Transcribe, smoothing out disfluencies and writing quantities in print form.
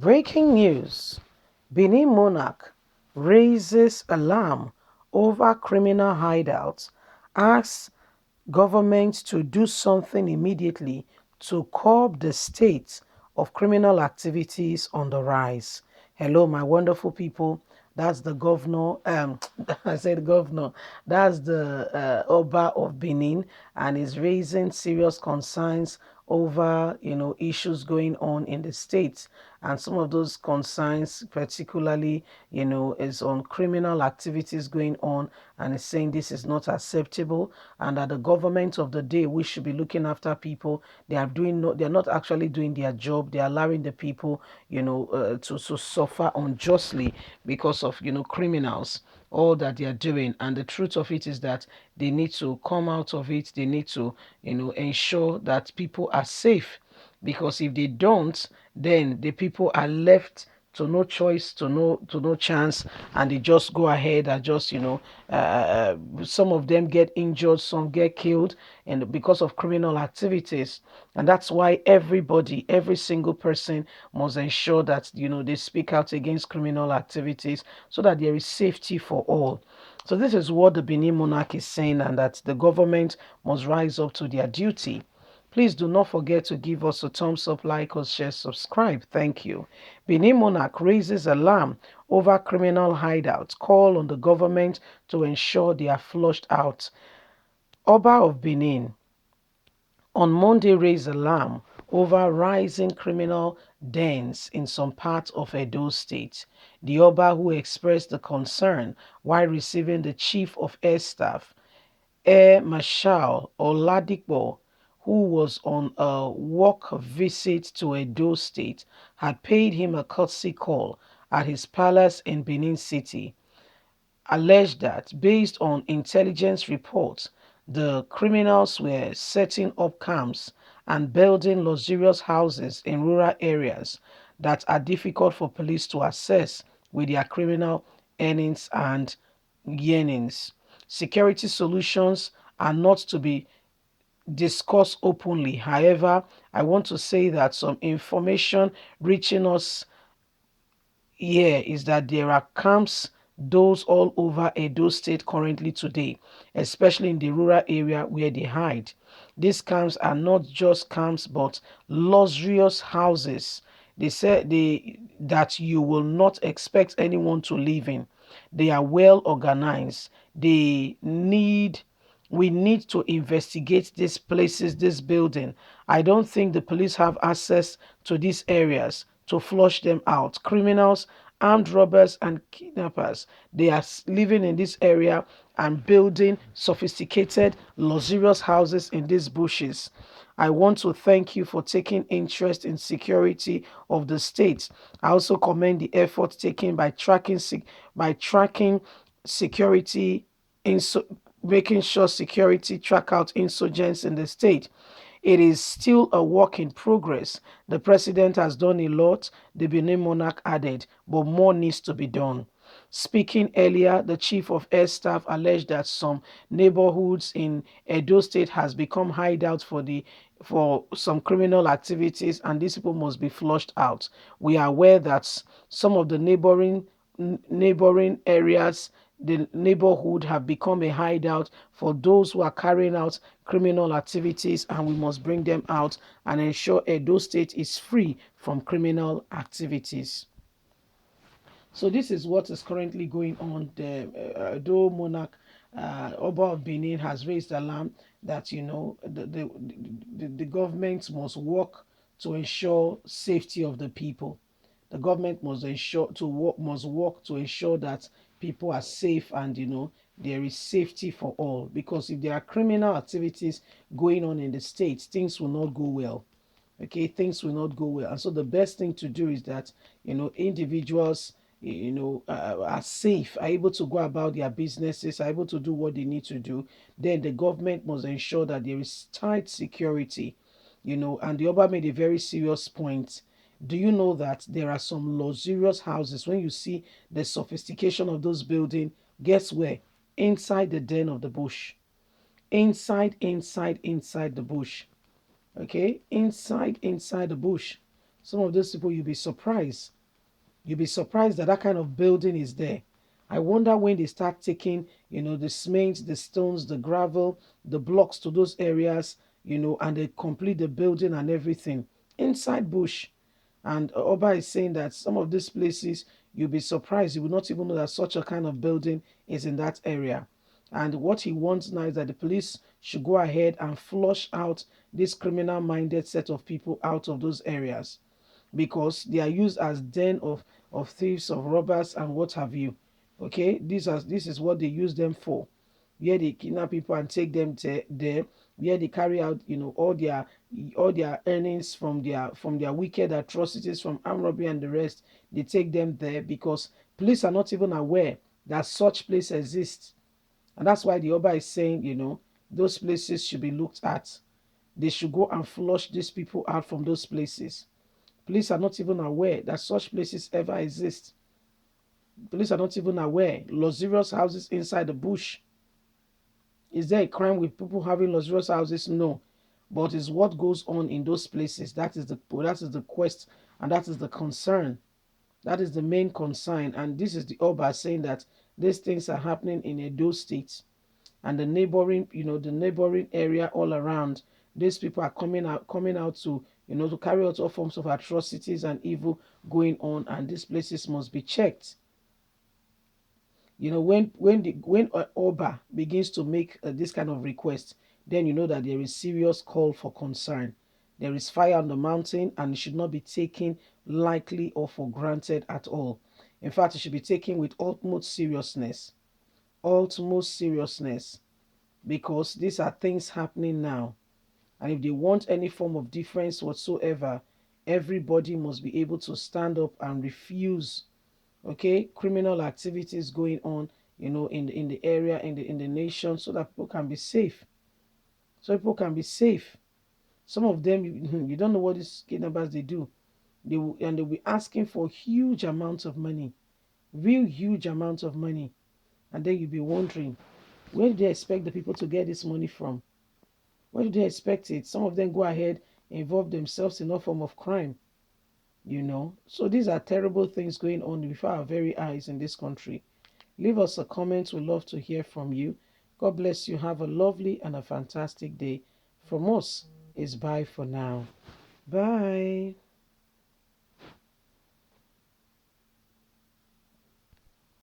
Breaking news: Benin monarch raises alarm over criminal hideouts, asks government to do something immediately to curb the state of criminal activities on the rise. Hello, my wonderful people. That's the governor. I said governor. That's the Oba of Benin, and is raising serious concerns over issues going on in the state, and some of those concerns particularly is on criminal activities going on, and is saying this is not acceptable, and that the government of the day, we should be looking after people, they're not actually doing their job. They're allowing the people to suffer unjustly because of criminals, all that they are doing. And the truth of it is that they need to come out of it. They need to ensure that people are safe, because if they don't, then the people are left to no choice, to no chance, and they just go ahead and just some of them get injured, some get killed, and because of criminal activities. And that's why everybody, every single person must ensure that they speak out against criminal activities, so that there is safety for all. So this is what the Benin monarch is saying, and that the government must rise up to their duty. Please do not forget to give us a thumbs up, like or share, subscribe. Thank you. Benin monarch raises alarm over criminal hideouts. Call on the government to ensure they are flushed out. Oba of Benin on Monday raised alarm over rising criminal dens in some parts of Edo State. The Oba, who expressed the concern while receiving the Chief of Air Staff, Air Marshal Oladipo, who was on a work visit to Edo State, had paid him a courtesy call at his palace in Benin City, alleged that, based on intelligence reports, the criminals were setting up camps and building luxurious houses in rural areas that are difficult for police to access with their criminal earnings and yearnings. Security solutions are not to be discussed openly. However, I want to say that some information reaching us here is that there are camps, those all over Edo State currently today, especially in the rural area where they hide. These camps are not just camps, but luxurious houses. They say that you will not expect anyone to live in. They are well organized. We need to investigate these places, this building. I don't think the police have access to these areas to flush them out. Criminals, armed robbers, and kidnappers, they are living in this area and building sophisticated, luxurious houses in these bushes. I want to thank you for taking interest in security of the state. I also commend the effort taken by tracking security in making sure security track out insurgents in the state. It is still a work in progress. The president has done a lot, the Benin monarch added, but more needs to be done. Speaking earlier, the chief of air staff alleged that some neighborhoods in Edo State has become hideouts for some criminal activities, and these people must be flushed out. We are aware that some of the neighboring areas, the neighborhood, have become a hideout for those who are carrying out criminal activities, and we must bring them out and ensure Edo State is free from criminal activities. So this is what is currently going on. The Edo monarch, Oba of Benin, has raised alarm that the government must work to ensure safety of the people. The government must work to ensure that people are safe, and there is safety for all. Because if there are criminal activities going on in the state, things will not go well. Okay, things will not go well. And so the best thing to do is that individuals are safe, are able to go about their businesses, are able to do what they need to do. Then the government must ensure that there is tight security. And the Oba made a very serious point. Do you know that there are some luxurious houses? When you see the sophistication of those buildings, guess where? Inside the den of the bush. Inside the bush. Okay, inside the bush. Some of those people, you'll be surprised. You'll be surprised that that kind of building is there. I wonder when they start taking, the cement, the stones, the gravel, the blocks to those areas, and they complete the building and everything inside bush. And Oba is saying that some of these places, you'll be surprised. You will not even know that such a kind of building is in that area. And what he wants now is that the police should go ahead and flush out this criminal minded set of people out of those areas, because they are used as den of thieves, of robbers, and what have you. Okay, this is what they use them for. Where they kidnap people and take them to there, where they carry out, all their earnings from their wicked atrocities, from armed robbery and the rest. They take them there because police are not even aware that such place exists. And that's why the Oba is saying, those places should be looked at. They should go and flush these people out from those places. Police are not even aware that such places ever exist. Police are not even aware. Luxurious houses inside the bush. Is there a crime with people having luxurious houses? No. But it's what goes on in those places. That is the quest, and that is the concern. That is the main concern. And this is the Oba saying that these things are happening in Edo State and the neighboring area all around. These people are coming out to carry out all forms of atrocities and evil going on, and these places must be checked. When Oba begins to make this kind of request, then you know that there is serious call for concern. There is fire on the mountain, and it should not be taken lightly or for granted at all. In fact, it should be taken with utmost seriousness. Utmost seriousness, because these are things happening now. And if they want any form of difference whatsoever, everybody must be able to stand up and refuse, okay, criminal activities going on, in the area, in the nation, so that people can be safe. So people can be safe. Some of them, you don't know what these kidnappers they do. They'll be asking for huge amounts of money, real huge amounts of money, and then you'll be wondering, where do they expect the people to get this money from? Where do they expect it? Some of them go ahead, involve themselves in all form of crime. So these are terrible things going on before our very eyes in this country. Leave us a comment. We'd love to hear from you. God bless you. Have a lovely and a fantastic day. From us is bye for now. Bye.